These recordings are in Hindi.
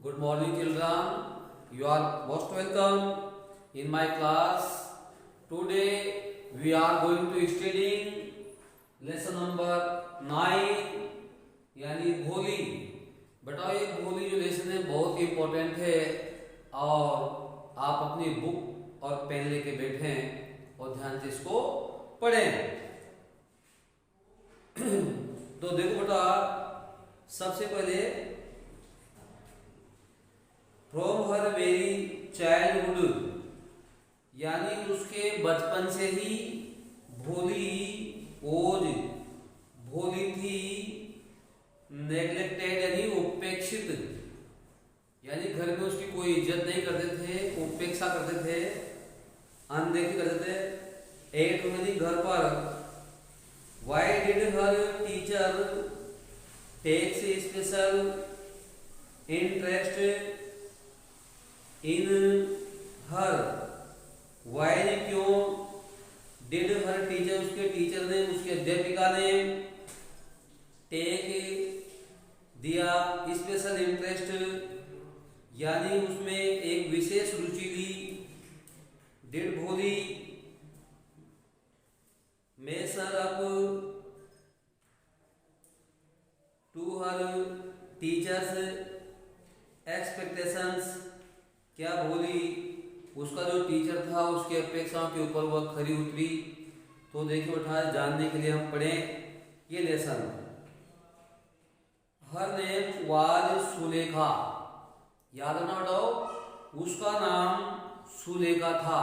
Good morning, children. You are most welcome in my class. Today we are going to studying lesson number 9 यानी भोली। बेटा ये भोली जो लेसन है बहुत ही इम्पोर्टेंट है और आप अपनी बुक और पेन लेके बैठें और ध्यान से इसको पढ़ें। तो देखो बेटा, सबसे पहले फ्रॉम हर वेरी चाइल्डहुड यानी उसके बचपन से ही भोली ओज भोली थी, नेग्लेक्टेड यानी उपेक्षित, यानी घर में उसकी कोई इज्जत नहीं करते थे, उपेक्षा करते थे, अनदेखी करते थे। एट यानी घर पर। Why did her teacher takes special interest in her. Why ने क्यों, डिड हर टीचर उसके टीचर ने, उसकी अध्यापिका ने, टेक दिया स्पेशल इंटरेस्ट यानी उसमें एक विशेष रुचि ली। Did Bholi measure up to her teacher's expectations. क्या भोली उसका जो टीचर था उसकी अपेक्षाओं के ऊपर वह खरी उतरी। तो देखिए बेटा, जानने के लिए हम पढ़ें ये lesson. Her name was Sulekha. याद रखना बेटाओ, उसका नाम सुलेखा था।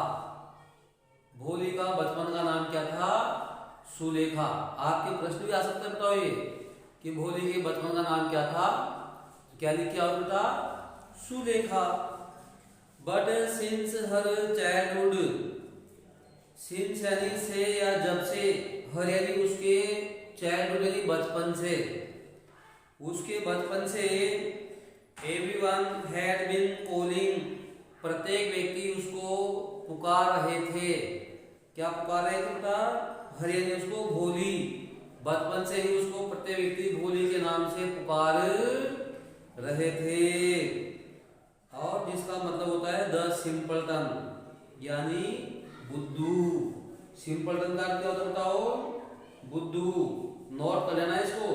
भोली का बचपन का नाम क्या था? सुलेखा। आपके प्रश्न भी आ सकते हैं बताओ ये कि भोली के बचपन का नाम क्या था? क्या लिखा हो बेटा? Sulekha. But since her childhood, since यानी से या जब से, हर यानी उसके, चाइल्डहुड यानी बचपन से, उसके बचपन से, एवरीवन हैड बीन कॉलिंग, प्रत्येक व्यक्ति उसको पुकार रहे थे। क्या पुकार रहे थे बेटा? हर यानी उसको भोली, बचपन से ही उसको प्रत्येक व्यक्ति भोली के नाम से पुकार रहे थे। और जिसका मतलब होता है द सिंपलटन यानी बुद्धू। सिंपलटन का क्या होता है बताओ? बुद्धू। नोट कर लेना इसको।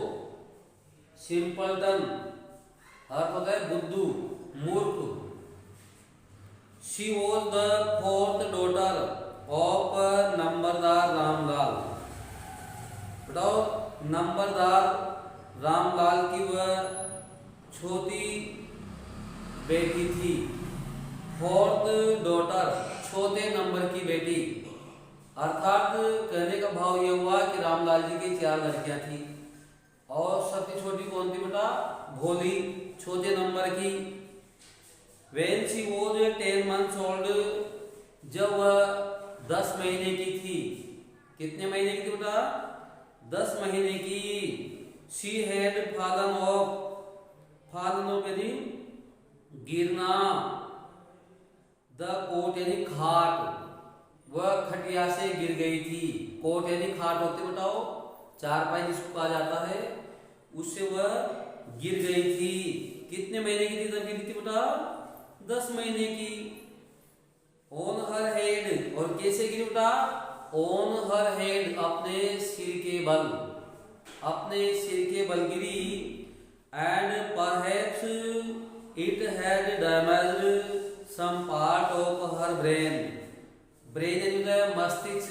सिंपलटन अर्थ होता है बुद्धू, मूर्ख। She was the fourth daughter of नंबरदार रामलाल। बताओ, नंबरदार रामलाल की वह छोटी बेटी थी। फोर्थ डॉटर, चौथे नंबर की बेटी। अर्थात कहने का भाव यह हुआ कि रामलाल जी की 4 लड़कियां थी और सबसे छोटी कौन थी बेटा? भोली, चौथे नंबर की। When she was 10 months old, जब वह 10 महीने की थी। कितने महीने की थी बेटा? 10 महीने की। She had fallen off, fallen off यानी गिरना, द कोट यानी खाट, वह खटिया से गिर गई थी। कोट यानी खाट होते बताओ, चारपाई जिसको कहा जाता है, उससे वह गिर गई थी। कितने महीने की थी तब गिरी थी बेटा? 10 महीने की। ऑन हर हेड, और कैसे गिरी बेटा? ऑन हर हेड, अपने सिर के बल, अपने सिर के बल गिरी। And perhaps it had damaged some part of her brain. Brain यानी होता है मस्तिष्क,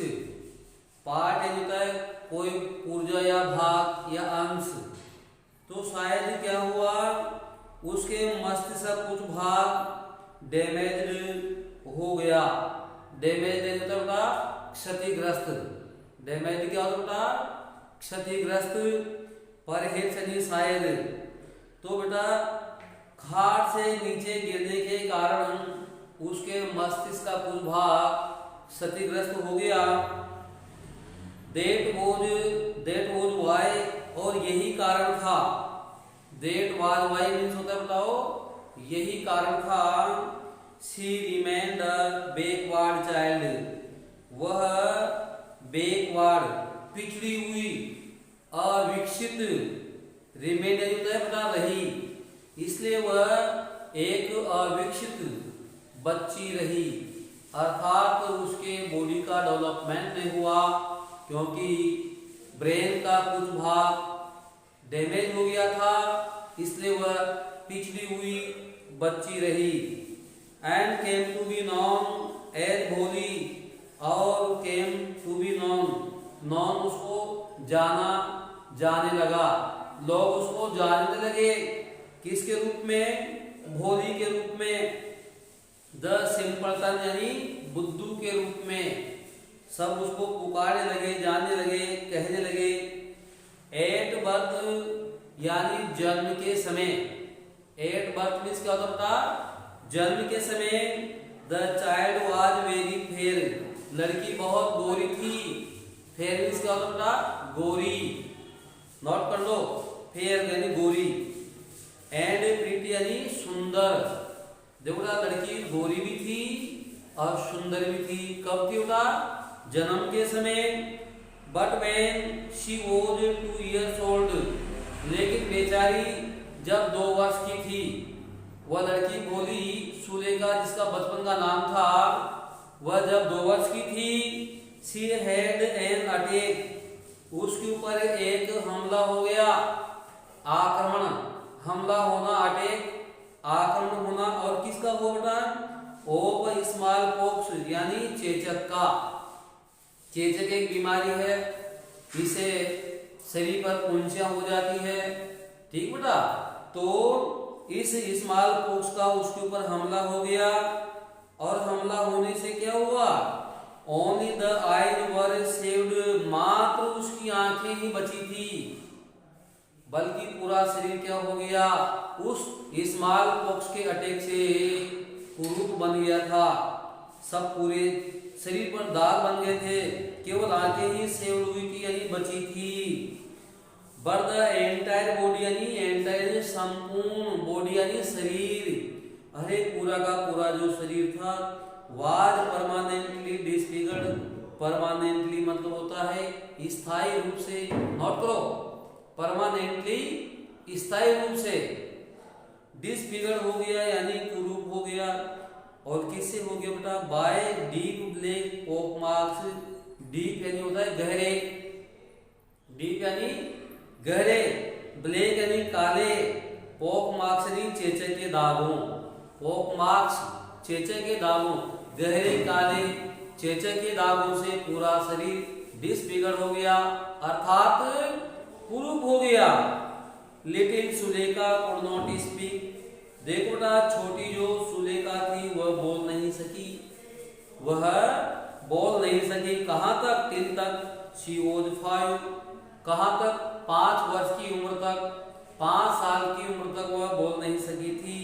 पार्ट यानी होता है कोई ऊर्जा या भाग या अंश। तो शायद क्या हुआ, उसके मस्तिष्क का कुछ भाग डैमेज्ड हो गया। डैमेज यानी होता है बेटा क्षतिग्रस्त। डैमेज क्या होता है बेटा? क्षतिग्रस्त। परहैप्स यानी शायद। तो बेटा खाट से नीचे गिरने के कारण उसके मस्तिष्क का कुछ भाग क्षतिग्रस्त हो गया। That was why, और यही कारण था। That was why मीन्स होता है बताओ, यही कारण था। She remained a backward child, वह backward पिछड़ी हुई, अविकसित, रिमेन होता है बता रही, इसलिए वह एक अविकसित बच्ची रही, अर्थात उसके बॉडी का डेवलपमेंट नहीं हुआ क्योंकि ब्रेन का कुछ भाग डैमेज हो गया था, इसलिए वह पिछड़ी हुई बच्ची रही। And came to be known as Bholi, और केम टू बी नॉन उसको जाना जाने लगा, लोग उसको जानने लगे किसके रूप में? भोली के रूप में, द सिंपलटन यानी बुद्धू के रूप में। सब उसको पुकारने लगे, जानने लगे, कहने लगे। एट बर्थ यानी जन्म के समय, एट बर्थ मीन्स क्या होता था? जन्म के समय। The child was very fair, लड़की बहुत गोरी थी। फेयर मीन्स क्या होता था? गोरी। नोट कर लो, फेयर यानी गोरी। एंड प्रीटी यानी सुंदर। देखो ना, लड़की गोरी भी थी और सुंदर भी थी। कब थी उठा? जन्म के समय। But when she was 2 years old, लेकिन बेचारी जब 2 वर्ष की थी, वह लड़की भोली सुलेखा जिसका बचपन का नाम था, वह जब 2 वर्ष की थी, शी हैड एन अटैक, उसके ऊपर एक हमला हो गया। आक्रमण, हमला होना, अटैक आक्रमण होना। और किसका हो बेटा? ऑफ स्मॉल पॉक्स यानी चेचक का। चेचक एक बीमारी है, जिसे शरीर पर पूंछियां हो जाती है, ठीक बेटा। तो इस स्मॉल पॉक्स का उसके ऊपर हमला हो गया, और हमला होने से क्या हुआ? Only the eyes were saved, मात्र उसकी आंखें ही बची थी, बल्कि पूरा शरीर क्या हो गया? उस स्मॉल पॉक्स के अटैक से कुरूप बन गया था। सब पूरे शरीर पर दाग बन गए थे, केवल आंखें ही सेव्ड हुई थी यानी बची थी। बट द एंटायर बॉडी यानी एंटायर संपूर्ण, बॉडी यानी शरीर, अरे पूरा का पूरा जो शरीर था, वाज परमानेंटली डिसफिगर्ड। परमानेंटली मतलब होता है स्थायी रूप से। नोट करो, परमानेंटली स्थायी रूप से। डिसफिगर्ड हो गया यानी कुरूप हो गया। और किससे हो गया बेटा? By deep black pock marks. Deep यानी होता है गहरे, डीप यानी गहरे, ब्लैक यानी काले, पॉक मार्क्स यानी चेचक के दागों। पॉक मार्क्स चेचक के दागों, गहरे काले चेचक के दागों से पूरा शरीर डिसफिगर हो गया, अर्थात कुरूप हो गया। Little Sulekha could not speak. देखो ना, छोटी जो सुलेखा थी वह बोल नहीं सकी, वह बोल नहीं सकी। कहां तक? टिल तक शी वॉज 5, कहां तक? 5 वर्ष की उम्र तक, 5 साल की उम्र तक वह बोल नहीं सकी थी।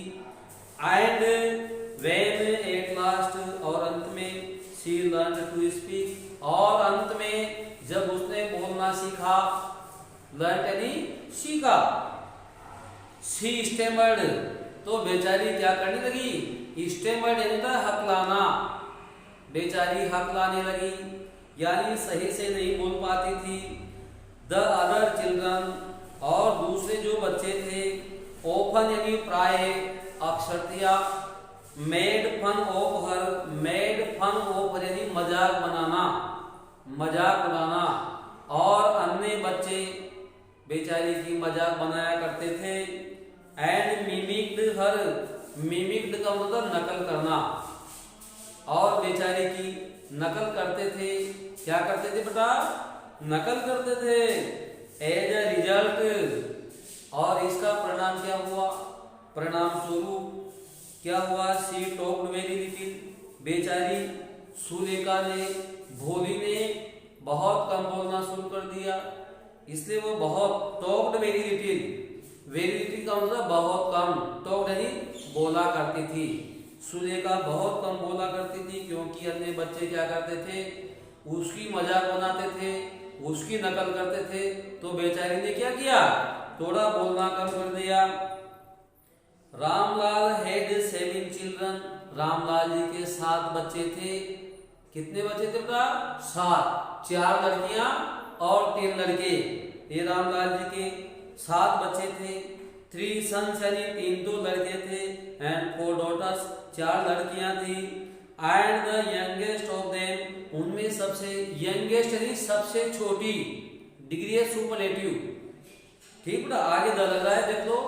एंड व्हेन एट लास्ट, और अंत में, शी लर्न टू स्पीक, और अंत में जब उसने बोलना सीखा, लर्न यानी सीखा, शी स्टेमर्ड, तो बेचारी क्या करने लगी? स्टेमर्ड यानी था हकलाना, बेचारी हकलाने लगी, यानी सही से नहीं बोल पाती थी। द अदर चिल्ड्रन, और दूसरे जो बच्चे थे, ओफन यानी प्राय, अक्षरतिया, made fun of her, made fun of her यानी मजाक बनाना, मजाक उड़ाना। और अन्य बच्चे बेचारी की मजाक बनाया करते थे। एंड मिमिक्ड हर, मिमिक्ड का मतलब नकल करना, और बेचारी की नकल करते थे। क्या करते थे बेटा? नकल करते थे। एज अ रिजल्ट, और इसका परिणाम क्या हुआ? परिणाम स्वरूप क्या हुआ? शी टॉक्ड वेरी लिटिल, बेचारी सुलेखा ने, भोली ने बहुत कम बोलना शुरू कर दिया, इसलिए वो बहुत, talked very little, very little का मतलब बहुत कम, टॉक्ड यानी बोला करती थी। सुलेखा बहुत कम बोला करती थी क्योंकि अन्य बच्चे क्या करते थे? उसकी मजाक बनाते थे, उसकी नकल करते थे। तो बेचारी ने क्या किया? थोड़ा बोलना कम कर दिया। रामलाल हैड 7 चिल्ड्रन, रामलाल जी के 7 बच्चे थे। कितने बच्चे थे बेटा? 7, 4 लड़कियां और 3 लड़के। ये रामलाल जी के 7 बच्चे थे। 3 sons यानी 3 तो लड़के थे, and 4 daughters 4 लड़कियां थी, and the youngest of them उनमें सबसे youngest यानी सबसे छोटी, डिग्री है सुपरलेटिव, ठीक बेटा, आगे द लग रहा है देख लो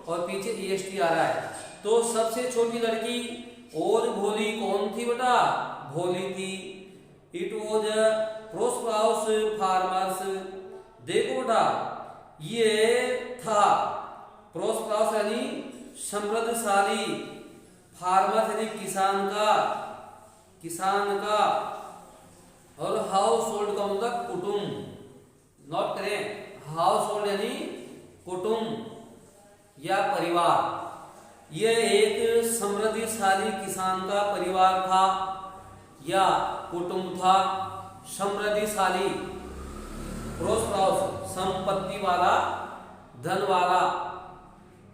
और पीछे est आ रहा है, तो सबसे छोटी लड़की और भोली कौन थी बेटा, भोली थी। इट वॉज प्रोस्परस फार्मर्स, देखो बेटा ये था प्रोस्परस यानी समृद्धशाली, फार्मर यानी किसान का, और हाउस होल्ड का मतलब कुटुंब, नोट करें हाउस होल्ड यानी कुटुंब या परिवार, यह एक समृद्धशाली किसान का परिवार था या कुटुंब था। समृद्धशाली प्रोस्परस संपत्ति वाला, धन वाला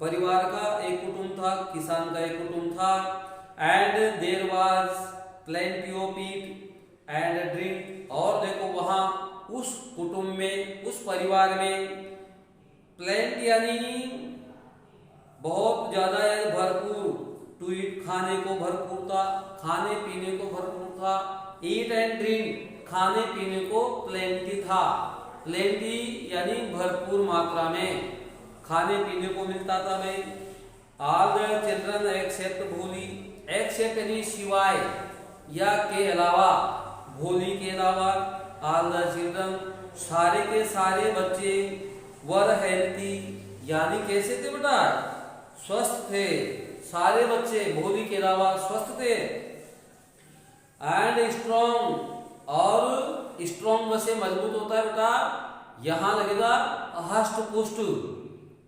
परिवार का एक कुटुंब था, किसान का एक कुटुंब था। And there was plenty of eat and drink, और देखो वहां उस कुटुंब में, उस परिवार में प्लेंटी यानी बहुत ज्यादा यानी भरपूर, टू ईट खाने को भरपूर था, खाने पीने को भरपूर था, ईट एंड ड्रिंक खाने पीने को प्लेंटी था, प्लेंटी यानी भरपूर मात्रा में खाने पीने को मिलता था भाई। ऑल द चिल्ड्रन एक्सेप्ट भोली, एक्सेप्ट यानी सिवाय या के अलावा, भोली के अलावा, ऑल द चिल्ड्रन सारे के सारे बच्चे, वर हेल्थी यानी कैसे थे बेटा, स्वस्थ थे, सारे बच्चे भोली के अलावा स्वस्थ थे। एंड स्ट्रॉन्ग, और स्ट्रॉन्ग वैसे मजबूत होता है बेटा, यहां लगेगा हष्ट पुष्ट,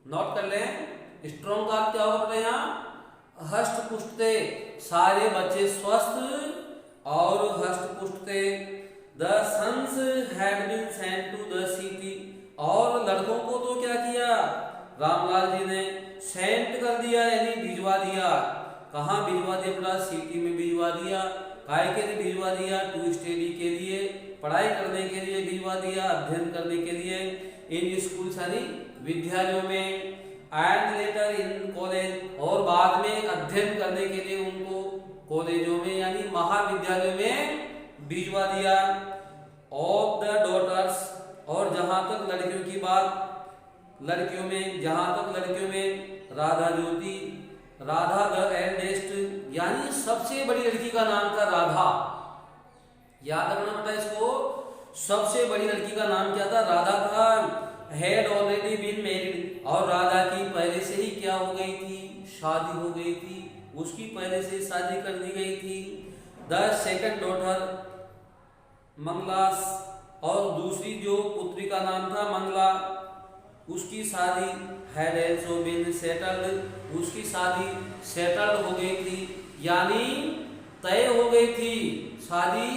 नोट कर लें, स्ट्रॉन्ग का क्या होगा बेटा, यहाँ हष्ट पुष्ट थे, सारे बच्चे स्वस्थ और हष्ट पुष्ट थे। The sons had been sent to the city, और लड़कों को तो क्या किया रामलाल जी ने, सेंट कर दिया यानी भिजवा दिया, कहाँ भिजवा दिया बेटा, सिटी में भिजवा दिया, काय के लिए भिजवा दिया, टू स्टडी के लिए, पढ़ाई करने के लिए भिजवा दिया, अध्ययन करने के लिए, इन स्कूल यानी विद्यालयों में, एंड लेटर इन कॉलेज, और बाद में अध्ययन करने के लिए उनको कॉलेजों में यानी महाविद्यालय में भिजवा दिया। ऑफ द डॉटर्स, और जहां तक लड़कियों की बात, लड़कियों में, जहां तक लड़कियों में राधा ज्योति, राधा द एल्डेस्ट यानी सबसे बड़ी लड़की का नाम था राधा, याद रखना बेटा इसको, सबसे बड़ी लड़की का नाम क्या था, राधा था। हैड ऑलरेडी बीन मैरिड, और राधा की पहले से ही क्या हो गई थी, शादी हो गई थी, उसकी पहले से शादी कर दी गई थी। द सेकंड डॉटर मंगलास, और दूसरी जो पुत्री का नाम था मंगला, उसकी शादी हैड आल्सो बीन सेटल्ड, उसकी शादी सेटल्ड हो गई थी यानी तय हो गई थी, शादी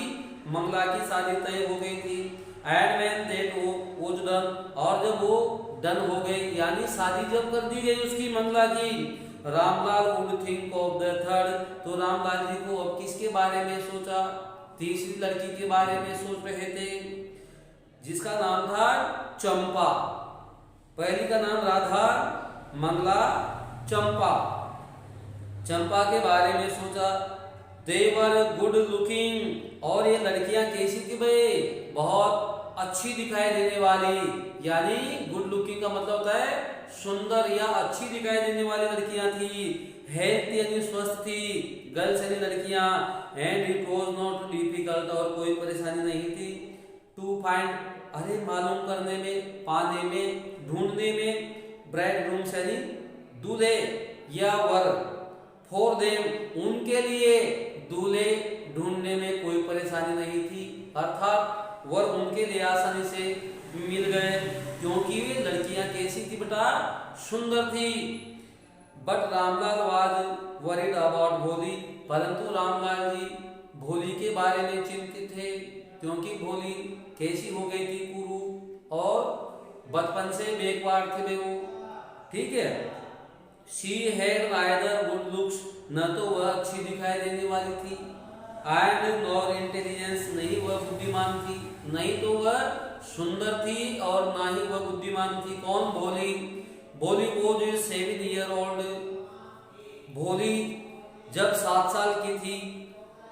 मंगला की शादी तय हो गई थी। And when that was done, और जब वो डन हो गई यानी शादी जब कर दी गई उसकी मंगला की, Ramlal would think of the third, तो रामलाल जी को अब किसके बारे में सोचा, तीसरी लड़की के बारे में सोच रहे थे, जिसका नाम था चंपा, पहली का नाम राधा, मंगला, चंपा, चंपा के बारे में सोचा। दे वर गुड लुकिंग, और ये लड़कियां कैसी थी भाई, बहुत अच्छी दिखाई देने वाली, यानी गुड लुकिंग का मतलब होता है सुंदर या अच्छी दिखाई देने वाली लड़कियां थी। हेल्थ यानी स्वस्थ थी, गर्ल्स यानी लड़कियां। And it was not difficult, और कोई परेशानी नहीं थी। टू फाइंड, अरे मालूम करने में, पाने में, ढूंढने में, ब्राइड ग्रूम्स यानी दूल्हे या वर, फॉर देम उनके लिए, दूल्हे ढूंढने में कोई परेशानी नहीं थी, अर्थात वर उनके लिए आसानी से मिल गए, क्योंकि वे लड़कियां कैसी थी बेटा, सुंदर थी। But Ramlal was worried about भोली, परंतु रामलाल जी भोली के बारे में चिंतित थे, क्योंकि भोली कैसी हो गई थी, कुरू, और बचपन से बेकवार थे वो, ठीक है। She had neither good looks, न तो वह अच्छी दिखाई देने वाली थी, एंड नॉर इंटेलिजेंस, नहीं वह बुद्धिमान थी, नहीं तो वह सुंदर थी और ना ही वह बुद्धिमान थी। कौन, भोली। भोली वॉज 7 years old, भोली जब 7 साल की थी।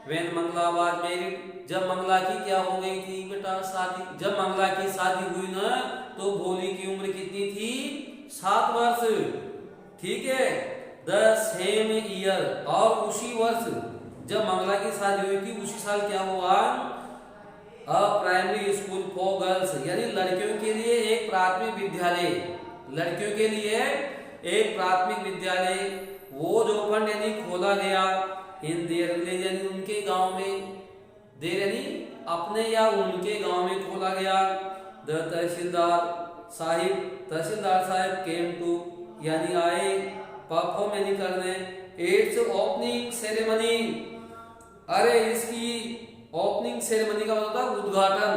When मंगला was married, जब मंगला की क्या हो गई थी बेटा शादी, जब मंगला की शादी हुई ना तो भोली की उम्र कितनी थी 7 वर्ष, ठीक है। द सेम ईयर, और उसी वर्ष जब मंगला की शादी हुई थी उसी साल क्या हुआ, a primary school for girls, यानी लड़कियों के लिए एक प्राथमिक विद्यालय, लड़कियों के लिए एक प्राथमिक विद्यालय वो जो ओपन यानी खोला गया इन देयर विलेज, यानी उनके गांव में, देर यानी अपने या उनके गांव में खोला गया। द तहसीलदार साहब केम टू, यानी आए परफॉर्म यानी करने इट्स ओपनिंग सेरेमनी, अरे इसकी ओपनिंग सेरेमनी का मतलब होता है उद्घाटन,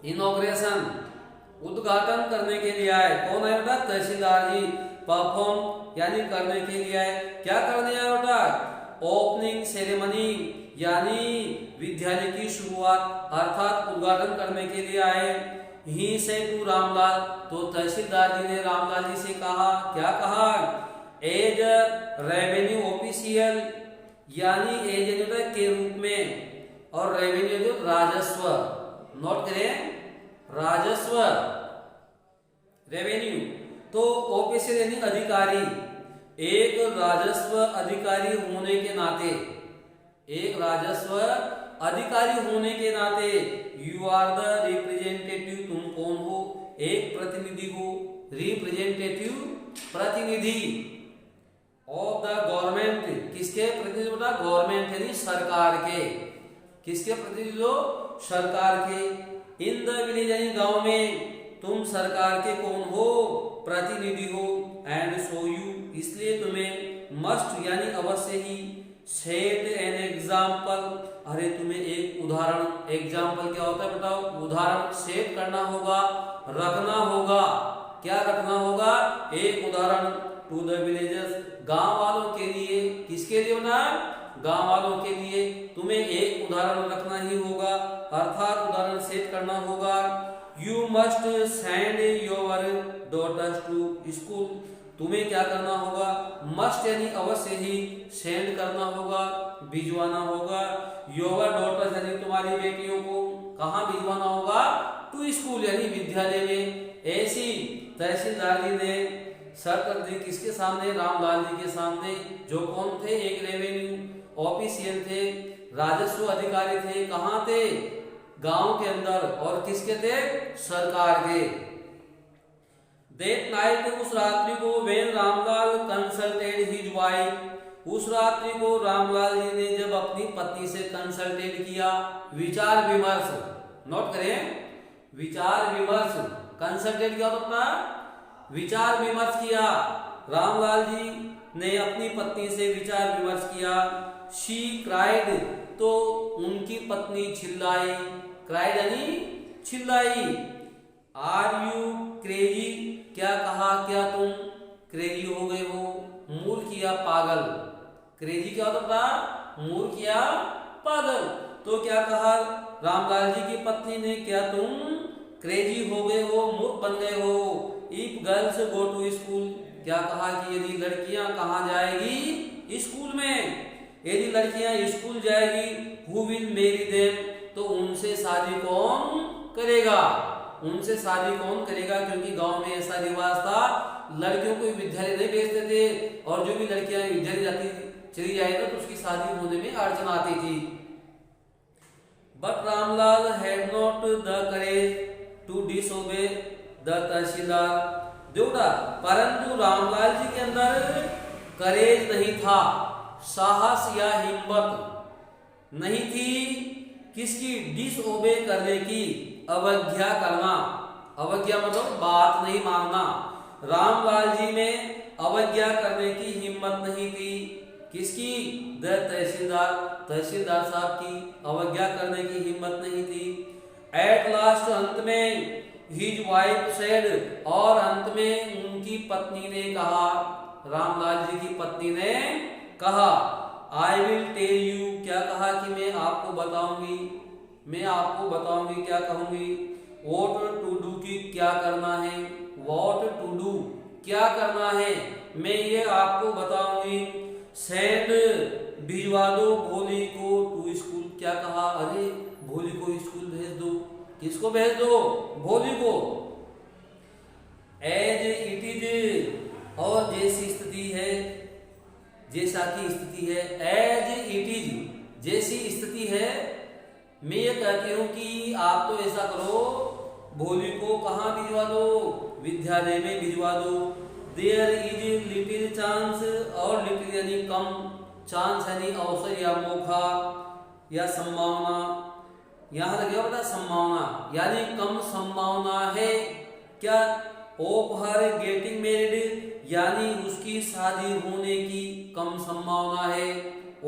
इनॉग्रेशन, उद्घाटन करने के लिए आए। कौन है बेटा, तहसीलदार जी। परफॉर्म यानी करने के लिए आए, क्या करने आए बेटा, ओपनिंग सेरेमनी यानी विद्यालय की शुरुआत अर्थात उद्घाटन करने के लिए आए। ही से टू रामलाल, तो तहसीलदार जी ने रामलाल जी से कहा, क्या कहा, एज रेवेन्यू ऑफिशियल, यानी एज के रूप में, और रेवेन्यू जो राजस्व, नोट करें राजस्व, रेवेन्यू, तो ऑफिशियल यानी अधिकारी, एक राजस्व अधिकारी होने के नाते, एक राजस्व अधिकारी होने के नाते, यू आर द रिप्रेजेंटेटिव, तुम कौन हो, एक प्रतिनिधि हो, रिप्रेजेंटेटिव प्रतिनिधि, ऑफ द गवर्नमेंट, किसके प्रतिनिधि बेटा, गवर्नमेंट यानी सरकार के, किसके प्रतिनिधि हो, सरकार के। इन द विलेज यानी गांव में, तुम सरकार के कौन हो, प्रतिनिधि हो। एंड सो यू, इसलिए तुम्हें मस्ट यानी अवश्य ही, सेट एन एग्जाम्पल, अरे तुम्हें एक उदाहरण, एग्जाम्पल क्या होता है बताओ, उदाहरण सेट करना होगा, रखना होगा, क्या रखना होगा, एक उदाहरण, टू द विलेजर्स, गांव वालों के लिए, किसके लिए ना, गांव वालों के लिए तुम्हें एक उदाहरण रखना ही होगा, अर्थात उदाहरण सेट करना होगा। You must send your daughters to school, तुम्हें क्या करना होगा, मस्ट यानी अवश्य ही, सेंड करना होगा, भिजवाना होगा, योर डॉटर्स यानी तुम्हारी बेटियों को कहाँ भिजवाना होगा, टू स्कूल यानी विद्यालय में। ऐसी तहसीलदार जी ने शर्त रख दी, किसके सामने, रामलाल जी के सामने, जो कौन थे, एक रेवेन्यू ऑफिशियल थे, राजस्व अधिकारी थे, कहाँ थे, गांव के अंदर, और किसके थे, सरकार के। That night, उस रात्रि को, when Ramlal consulted his wife, उस रात्रि को रामलाल जी ने जब अपनी पत्नी से कंसल्टेड किया, विचार विमर्श, नोट करें, विचार विमर्श, कंसल्टेड किया तो अपना विचार विमर्श किया, रामलाल जी ने अपनी पत्नी से विचार विमर्श किया। शी क्राइड, तो उनकी पत्नी चिल्लाई, क्राइड यानी चिल्लाई। आर यू क्रेजी, क्या कहा, क्या तुम क्रेजी हो गए हो, मूर्ख या पागल, क्रेजी क्या होता था, मूर्ख या पागल। तो क्या कहा रामलाल जी की पत्नी ने, क्या तुम क्रेजी हो गए हो, मूर्ख बन गए हो। If girls go to school, क्या कहा कि यदि लड़कियां कहाँ जाएगी, स्कूल में, यदि लड़कियां स्कूल जाएगी, हु विल मैरी देम, तो उनसे शादी कौन करेगा, उनसे शादी कौन करेगा, क्योंकि गांव में ऐसा रिवाज था, लड़कियों को विद्यालय नहीं भेजते थे, और जो भी लड़कियां विद्यालय जाती चली जाएगा तो उसकी शादी होने में अड़चन आती थी। But Ramlal had not the courage to disobey the tehsildar, देखा, परंतु रामलाल जी के अंदर करेज नहीं था, साहस या हिम्मत नहीं थी, किसकी, डिसओबे करने की, अवज्ञा करना, अवज्ञा मतलब बात नहीं मानना, रामलाल जी में अवज्ञा करने की हिम्मत नहीं थी, किसकी, द तहसीलदार, तहसीलदार साहब की अवज्ञा करने की हिम्मत नहीं थी। एट लास्ट, अंत में, हिज वाइफ सेड, और अंत में उनकी पत्नी ने कहा, रामलाल जी की पत्नी ने कहा, आई विल टेल यू, क्या कहा कि मैं आपको बताऊंगी, मैं आपको बताऊंगी, क्या कहूंगी, वॉट टू डू, की क्या करना है, वॉट टू डू, क्या करना है मैं ये आपको बताऊंगी। सेंड भिजवा दो भोली को टू स्कूल। क्या कहा? अरे भोली को स्कूल भेज दो। किसको भेज दो? भोली को। एज इट इज, और जैसी स्थिति है, जैसा की स्थिति है। एज इट इज, जैसी स्थिति है। मैं ये कहती हूँ कि आप तो ऐसा करो, भोली को कहाँ भिजवा दो? विद्यालय में भिजवा दो। देयर इज लिटिल चांस, और लिटिल यानी कम, चांस यानी अवसर या मौका या संभावना। यहां लगेगा बेटा संभावना, यानी कम संभावना है। क्या? ऑफ हर गेटिंग मैरिड, यानी उसकी शादी होने की कम संभावना है।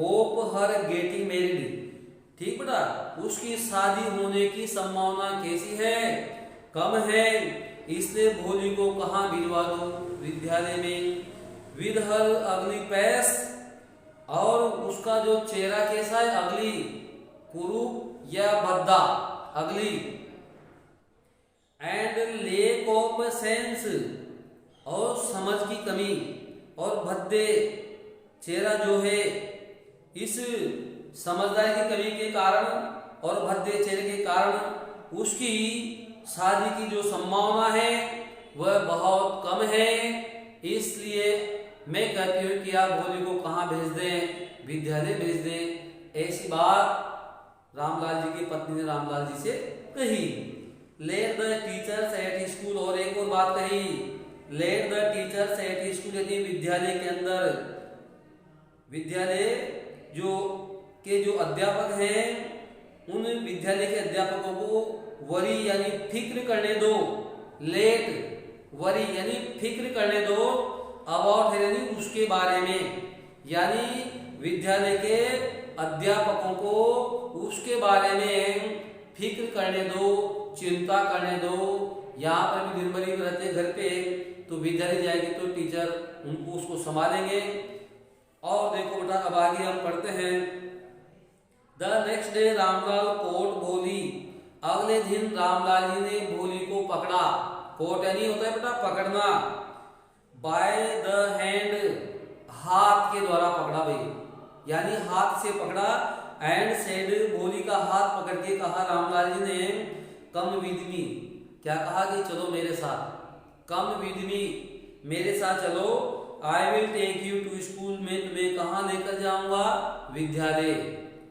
ऑफ हर गेटिंग मैरिड, ठीक बेटा, उसकी शादी होने की संभावना कैसी है? कम है। इसलिए भोली को कहाँ भिजवा दो? विद्यालय में। विद हर अगली पैस, और उसका जो चेहरा कैसा है? अगली, कुरूप या भद्दा, अगली। एंड लेक ऑफ सेंस, और समझ की कमी, और भद्दे चेहरा जो है, इस समझदारी की कमी के कारण और भद्दे चेहरे के कारण उसकी शादी की जो संभावना है वह बहुत कम है। इसलिए मैं कहती हूँ कि आप भोली को कहाँ भेज दें? विद्यालय भेज दें। ऐसी बात रामलाल जी की पत्नी ने रामलाल जी से कही। Let the teachers at school, और एक और बात कही, let the teachers at school, यदि विद्यालय के अंदर, विद्यालय जो अध्यापक हैं उन विद्यालय के अध्यापकों को वरी यानी फिक्र करने दो। लेट वरी यानी फिक्र करने दो, अबाउट यानी उसके बारे में, यानी विद्यालय के अध्यापकों को उसके बारे में फिक्र करने दो, चिंता करने दो। यहाँ पर भी दिन भर रहते घर पे, तो विद्यालय जाएंगे तो टीचर उनको उसको संभालेंगे। और देखो बेटा अब आगे हम पढ़ते हैं। द नेक्स्ट डे रामलाल कोट भोली, अगले दिन रामलाल जी ने भोली को पकड़ा। कोट यानी होता है बेटा पकड़ना। बाय द हैंड, हाथ के द्वारा पकड़ा भाई, यानी हाथ से पकड़ा। एंड सेड, भोली का हाथ पकड़ के कहा रामलाल जी ने, कम विद मी, क्या कहा कि चलो मेरे साथ, कम विद मी, मेरे साथ चलो। I will take you to school, में तुम्हें कहाँ लेकर जाऊंगा? विद्यालय।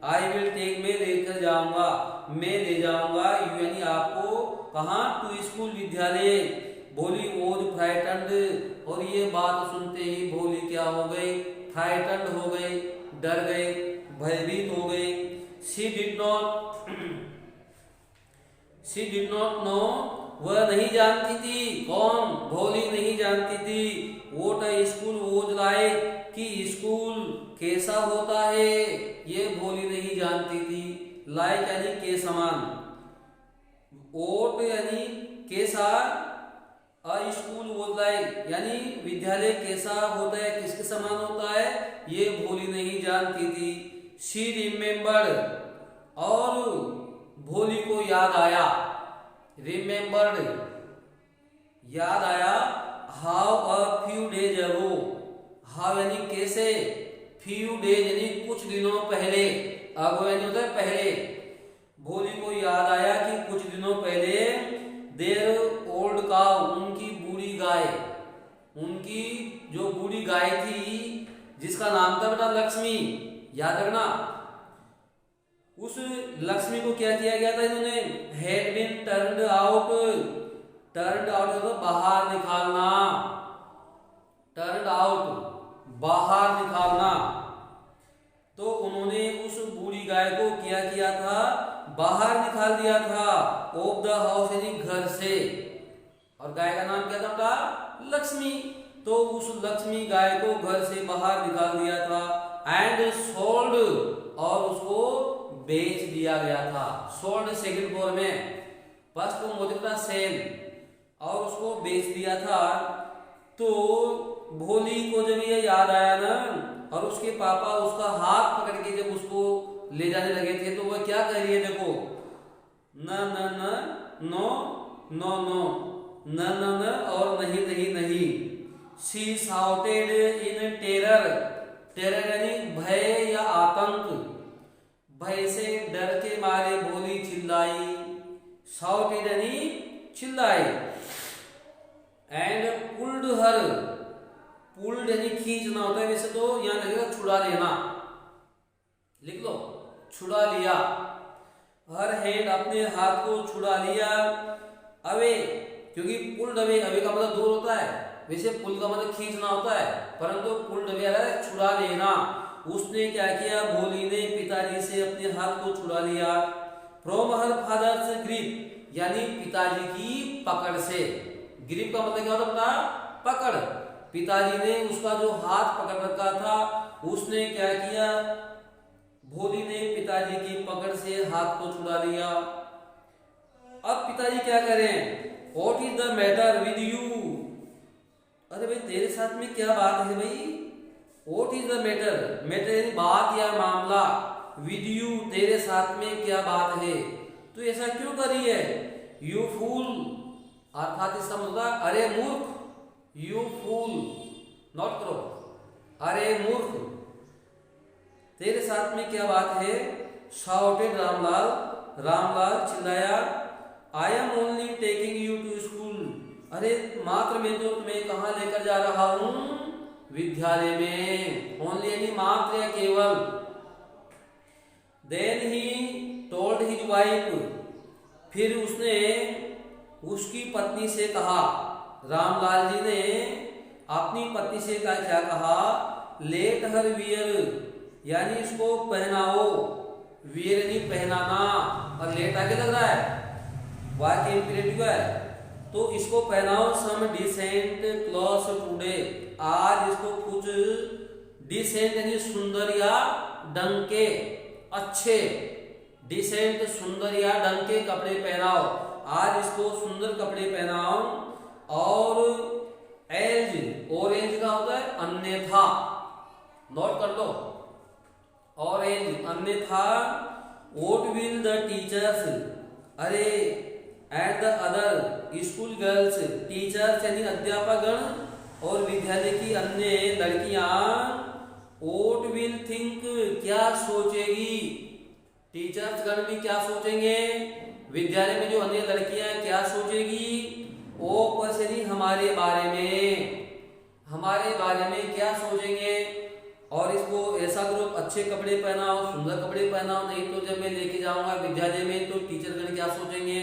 आई विल टेक, में लेकर जाऊंगा, मैं ले जाऊंगा, यू यानी आपको, कहाँ? टू स्कूल, विद्यालय। भोली वॉज फ्राइटन्ड, और ये बात सुनते ही भोली क्या हो गई? फ्राइटन्ड हो गई, डर गई, भयभीत हो गई। शी डिड नॉट नो, वह नहीं जानती थी। कौन? भोली नहीं जानती थी। What a school was like, कि स्कूल कैसा होता है, ये भोली नहीं जानती थी। लाइक यानी के समान, व्हाट यानी कैसा, अ स्कूल वॉज लाइक यानी विद्यालय कैसा होता है, किसके समान होता है, ये भोली नहीं जानती थी। शी रिमेम्बर्ड, और भोली को याद आया। रिमेम्बर्ड याद आया। How a few days ago, how यानी कैसे, फ्यू डेज यानी कुछ दिनों पहले, अगो यानी होता है पहले। भोली को याद आया कि कुछ दिनों पहले देयर ओल्ड काउ, उनकी बूढ़ी गाय, उनकी जो बूढ़ी गाय थी जिसका नाम था बेटा लक्ष्मी, याद रखना। उस लक्ष्मी को क्या किया गया था इन्होंने? Had been turned out, turned out तो बाहर निकालना, टर्न्ड आउट बाहर निकालना। तो उन्होंने उस बूढ़ी गाय को क्या किया था? बाहर निकाल दिया था। ऑफ द हाउस यानी घर से, और गाय का नाम क्या था? लक्ष्मी। तो उस लक्ष्मी गाय को घर से बाहर निकाल दिया था। एंड सोल्ड, और उसको बेच दिया गया था। सोल्ड सेकंड फॉर्म में, फर्स्ट फॉर्म होता था सेल, और उसको बेच दिया था। तो भोली को जब ये याद आया ना, और उसके पापा उसका हाथ पकड़ के जब उसको ले जाने लगे थे, तो वह क्या कह रही है? देखो, न न न, नो नो नो, न न न, और नहीं नहीं नहीं। She shouted in terror, terror यानी भय या आतंक, भय से डर के मारे बोली, चिल्लाई, शाउटेड यानी चिल्लाई। एंड पुल्ड हर, पुल्ड यानी खींचना होता है, वैसे तो यहां लगेगा छुड़ा लेना, लिख लो छुड़ा लिया। हर हैंड अपने हाथ को छुड़ा लिया, अवे क्योंकि पुल्ड अवे, अवे का मतलब दूर होता है, वैसे पुल का मतलब खींचना होता है, परंतु पुल्ड अवे है छुड़ा लेना। उसने क्या किया, भोली ने पिताजी से अपने हाथ को छुड़ा लिया। फ्रॉम हर फादर्स ग्रिप यानी पिताजी की पकड़ से, ग्रिप का मतलब क्या होता है, पकड़। पिताजी ने उसका जो हाथ पकड़ रखा था, उसने क्या किया, भोली ने पिताजी की पकड़ से हाथ को छुड़ा लिया। अब पिताजी क्या करें, what is the matter with you, अरे भाई तेरे साथ में क्या बात है भाई, what is the matter, matter यानी बात या मामला, विद यू तेरे साथ में क्या बात है, तू ऐसा क्यों कर रही है। यू फूल अर्थात इसका मतलब अरे मूर्ख, यू फूल नॉट करो, अरे मूर्ख तेरे साथ में क्या बात है। शाउटेड रामलाल, रामलाल चिल्लाया। I am only taking you to school, अरे मात्र मैं तो तुम्हें कहाँ लेकर जा रहा हूं, विद्यालय में, ओनली यानी मात्र या केवल। Then he told his wife, फिर उसने उसकी पत्नी से कहा, रामलाल जी ने अपनी पत्नी से क्या कहा, लेट हर वियर यानी इसको पहनाओ, वियर यानी पहनाना, और लेट आगे लग रहा है, वाक्य इंपीरेटिव है, तो इसको पहनाओ सम डिसेंट क्लॉथ्स टुडे, आज इसको कुछ डिसेंट यानी सुंदर या ढंग के, अच्छे, डिसेंट सुंदर या ढंग के कपड़े पहनाओ, आज इसको सुंदर कपड़े पहनाओ। और एज, ऑरेंज का होता है अन्यथा, नोट कर लो, ऑरेंज अन्यथा। व्हाट विल द टीचर्स, अरे and the other school girls, teachers यानी अध्यापकगण और विद्यालय की अन्य लड़कियां, व्हाट विल थिंक क्या सोचेगी, टीचर्स गण भी क्या सोचेंगे, विद्यालय में जो अन्य लड़कियां क्या सोचेगी, ओ पसरी हमारे बारे में, हमारे बारे में क्या सोचेंगे। और इसको ऐसा करो, अच्छे कपड़े पहनाओ, सुंदर कपड़े पहनाओ, नहीं तो जब मैं लेके जाऊंगा विद्यालय में तो टीचर गण क्या सोचेंगे,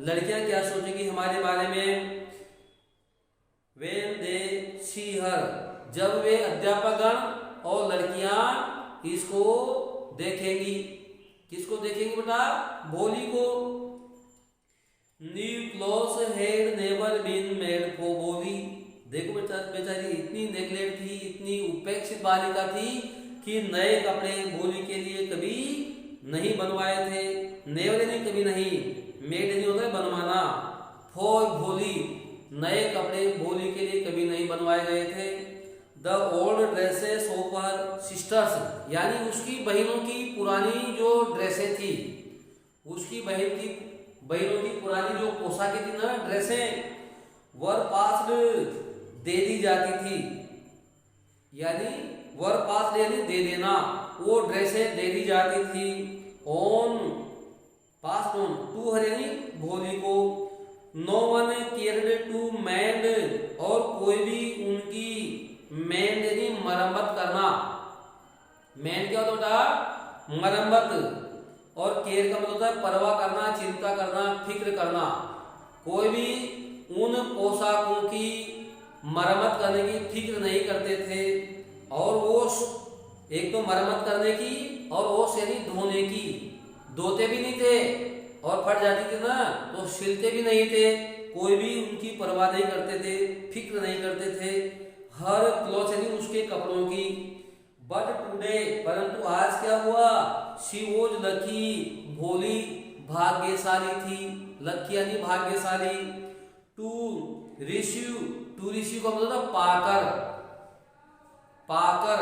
लड़कियां क्या सोचेंगी हमारे बारे में। When they see her, जब वे अध्यापकगण और लड़कियां इसको देखेंगी, किसको देखेंगे बेटा, भोली को। New clothes had never been made for Bholi, देखो बेचारी इतनी नेग्लेक्ट थी, इतनी उपेक्षित बालिका थी कि नए कपड़े भोली के लिए कभी नहीं बनवाए थे। नेवर यानी कभी नहीं, मेड नहीं होता है बनवाना, फॉर भोली नए कपड़े भोली के लिए कभी नहीं बनवाए गए थे। The old dresses of her sisters, यानी उसकी बहनों की पुरानी जो ड्रेसें थी, उसकी बहनों की पुरानी जो पोशाकें थी ना, ड्रेसें, वर पास्ड दे दी जाती थी, यानी वर पास्ड यानी दे देना, वो ड्रेसें दे दी जाती थी। On passed on to her यानी भोली को। No one cared to mend, और कोई भी उनकी मेंड यानी मरम्मत करना, मेंड क्या होता है, मरम्मत, और केयर का मतलब होता है परवाह करना, चिंता करना, फिक्र करना। कोई भी उन पोशाकों की मरम्मत करने की फिक्र नहीं करते थे, और वो एक तो मरम्मत करने की और ओस यानी धोने की, धोते भी नहीं थे, और फट जाती थी ना तो सिलते भी नहीं थे, कोई भी उनकी परवाह नहीं करते थे, फिक्र नहीं करते थे, हर क्लॉथ यानी उसके कपड़ों की। बट टुडे, परंतु आज क्या हुआ, शी वॉज लकी, भोली भाग्यशाली थी, लकी यानी भाग्यशाली। टू रिसीव, टू रिसीव का मतलब पाकर, पाकर,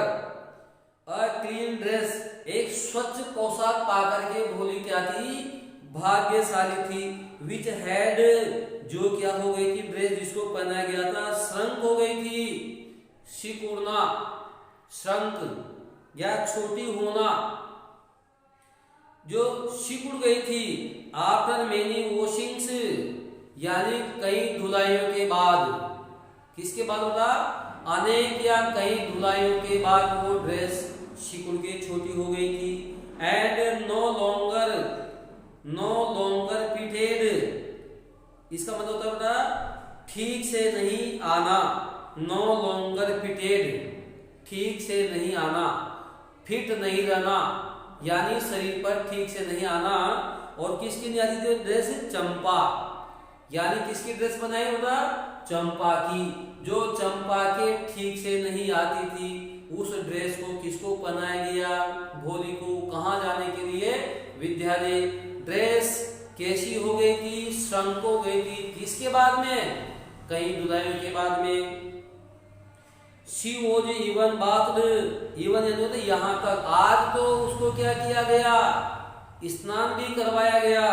अ क्लीन ड्रेस, एक स्वच्छ पोशाक पाकर के भोली क्या थी, भाग्यशाली थी। विच हैड, जो क्या हो गई थी, ड्रेस जिसको पहनाया गया था श्रंक हो गई थी, सिकुड़ना, श्रंक या छोटी होना, जो सिकुड़ गई थी। आफ्टर मेनी वॉशिंग्स, यानी कई धुलाइयों के बाद, किसके बाद होता, अनेक या कई धुलाइयों के बाद वो ड्रेस सिकुड़ के छोटी हो गई थी। एंड नो लॉन्गर फिटेड, इसका मतलब होता है बेटा ठीक से नहीं आना, नो लॉन्गर फिटेड, ठीक से नहीं आना, फिट नहीं रहना, यानी शरीर पर ठीक से नहीं आना। और किसकी नहीं आती थी ड्रेस, चंपा, यानी किसकी ड्रेस बनाई होता, चंपा की, जो चंपा के ठीक से नहीं आती थी उस ड्रेस को किसको पहनाया गया, भोली को, कहाँ जाने के लिए, विद्यालय। ड्रेस कैसी हो गई थी, श्रंक हो गई थी, किसके बाद में, कई धुलाइयों के बाद में। She was even bathed, even यानी होता यहाँ तक, आज तो उसको क्या किया गया, स्नान भी करवाया गया,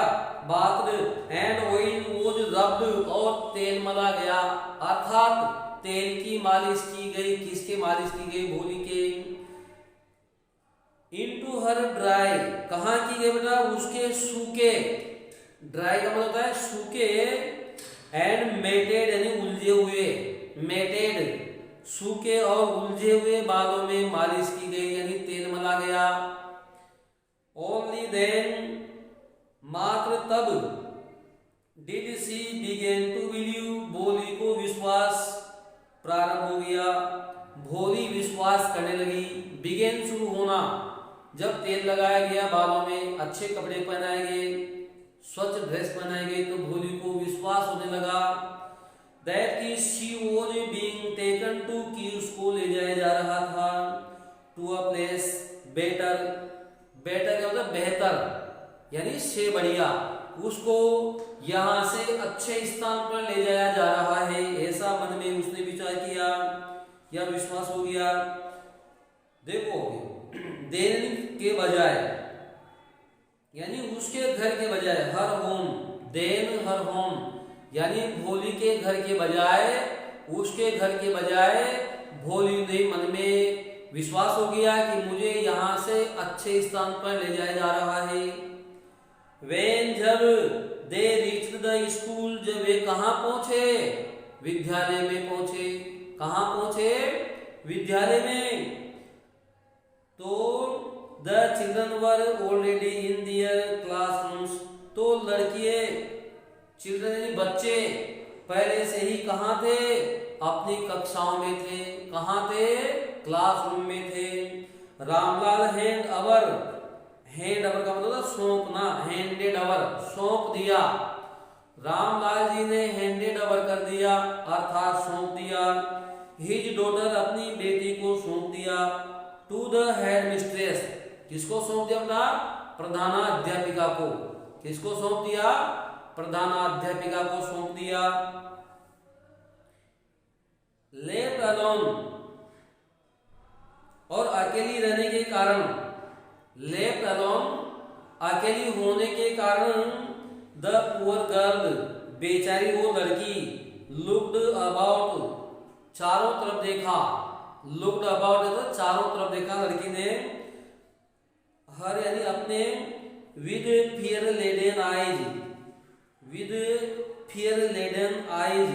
bathed. And oil was rubbed, और तेल मला गया, अर्थात तेल की मालिश की गई, किसके मालिश की गई, भोली के। इनटू हर ड्राई, कहाँ की गई बेटा, उसके सूखे, ड्राई का मतलब होता है सूखे, एंड मेटेड यानी उलझे हुए, मेटेड सूखे और उलझे हुए बालों में मालिश की गई, यानी तेल मला गया। ओनली देन, मात्र तब, did she begin to believe, Bholi को विश्वास प्रारंभ हो गया, भोली विश्वास करने लगी। बिगेन शुरू होना, जब तेल लगाया गया बालों में, अच्छे कपड़े पहनाए गए, स्वच्छ ड्रेस पहनाई गई, तो भोली को विश्वास होने लगा दैट की she was being taken to, कि उसको ले जाया जा रहा था, to a place better, better क्या मतलब बेहतर, यानी से बढ़िया, उसको यहाँ से अच्छे स्थान पर ले जाया जा रहा है, ऐसा मन में उसने विचार किया या विश्वास हो गया। देखो देन के बजाय, यानी उसके घर के बजाय, हर होम, देन हर होम, यानी भोली के घर के बजाय, उसके घर के बजाय, भोली ने मन में विश्वास हो गया कि मुझे यहाँ से अच्छे स्थान पर ले जाया जा रहा है। वेन, जब, दे रीच्ड द स्कूल, जब वे कहाँ पहुंचे, विद्यालय में पहुंचे, कहाँ पहुंचे, विद्यालय में। तो the children were already in their classrooms, तो लड़कियां, चिल्ड्रन यानी बच्चे, पहले से ही कहाँ थे, अपनी कक्षाओं में थे, कहाँ थे, क्लासरूम में थे। रामलाल हैंड अवर, हैंड अवर का मतलब सौंपना, हैंडेड अवर, सौंप दिया, रामलाल जी ने हैंडेड अवर कर दिया, अर्थात सौंप दिया। हिज डॉटर, अपनी बेटी को सौंप दिया, टू द हेड मिस्ट्रेस, किसको सौंप दिया अपना, प्रधानाध्यापिका को, किसको सौंप दिया, प्रधानाध्यापिका को सौंप दिया। लेफ्ट अलोन, और अकेली रहने के कारण, लेफ्ट अलोन, अकेली होने के कारण, द पुअर गर्ल, बेचारी वो लड़की, लुक्ड अबाउट, चारों तरफ देखा, लुक्ड अबाउट है तो चारों तरफ देखा लड़की ने, हर यानी अपने, with fear laden eyes, with fear laden eyes,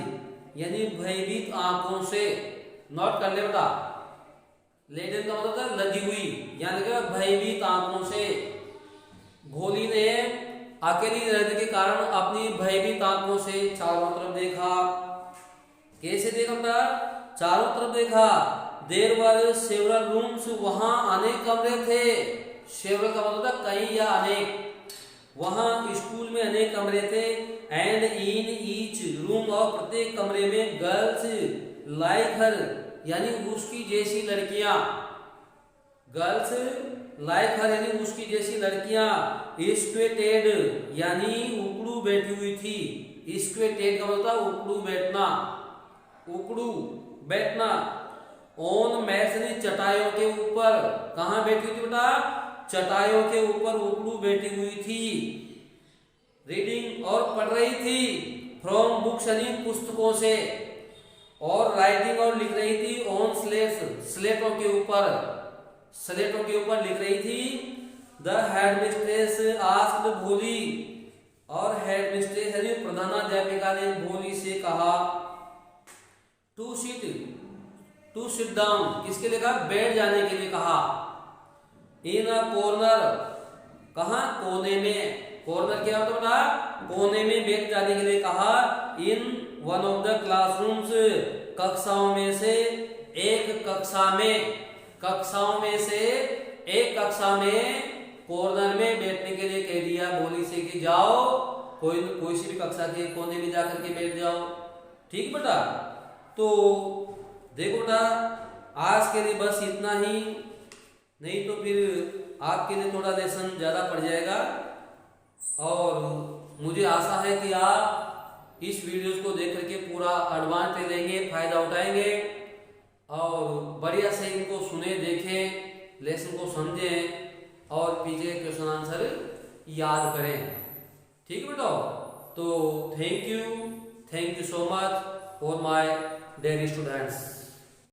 यानी भयभीत आंखों से, नोट कर ले बेटा, लेडन का मतलब था लगी हुई, यानी कि भयभीत आंखों से। भोली ने अकेली रहने के कारण अपनी भयभीत आंखों से चारों तरफ देखा, कैसे देखा बेटा, चारों तरफ देखा। देर वर सेवरल रूम्स, वहां अनेक कमरे थे, सेवरल का मतलब था कई या अनेक, वहां स्कूल में अनेक कमरे थे। एंड इन ईच रूम, और प्रत्येक कमरे में, गर्ल्स लाइक हर, यानी उसकी जैसी लड़कियां, गर्ल्स लाइक हर यानी उसकी जैसी लड़कियां, स्क्वेटेड यानी उकड़ू बैठी हुई थी, स्क्वेटेड का मतलब उकड़ू बैठना, उकड़ू बैठना। ऑन मैट्स यानी चटाइयों के ऊपर, कहां बैठी हुई थी बेटा, चटाइयों के ऊपर उकड़ू बैठी हुई थी। रीडिंग और पढ़ रही थी, फ्रॉम बुक्स यानी पुस्तकों से, और राइटिंग और लिख रही थी ऑन स्लेट्स स्लेटों के ऊपर, स्लेटों के ऊपर लिख रही थी। द हेडमिस्ट्रेस आस्क्ड भोली, और हेडमिस्ट्रेस यानी प्रधानाध्यापिका ने भोली से कहा टू सिट डाउन, किसके लिए कहा, बैठ जाने के लिए कहा। इन अ कॉर्नर, कहाँ, कोने में, कॉर्नर क्या होता है, कोने में बैठ जाने के लिए कहा। In one of the classrooms, कक्षाओं में से एक कक्षा में, कक्षाओं में से एक कक्षा में कॉर्नर में बैठने के लिए कह दिया भोली से कि जाओ कोई सी भी कक्षा के कोने में जाकर के बैठ जाओ। ठीक बेटा, तो देखो बेटा आज के लिए बस इतना ही, नहीं तो फिर आपके लिए थोड़ा लेसन ज्यादा पड़ जाएगा। और मुझे आशा है कि आप इस वीडियोस को देख करके पूरा एडवांस लेंगे, फायदा उठाएंगे और बढ़िया से इनको सुने, देखें, लेसन को समझें और पीछे क्वेश्चन आंसर याद करें। ठीक बेटा, तो thank you so much for my dear students.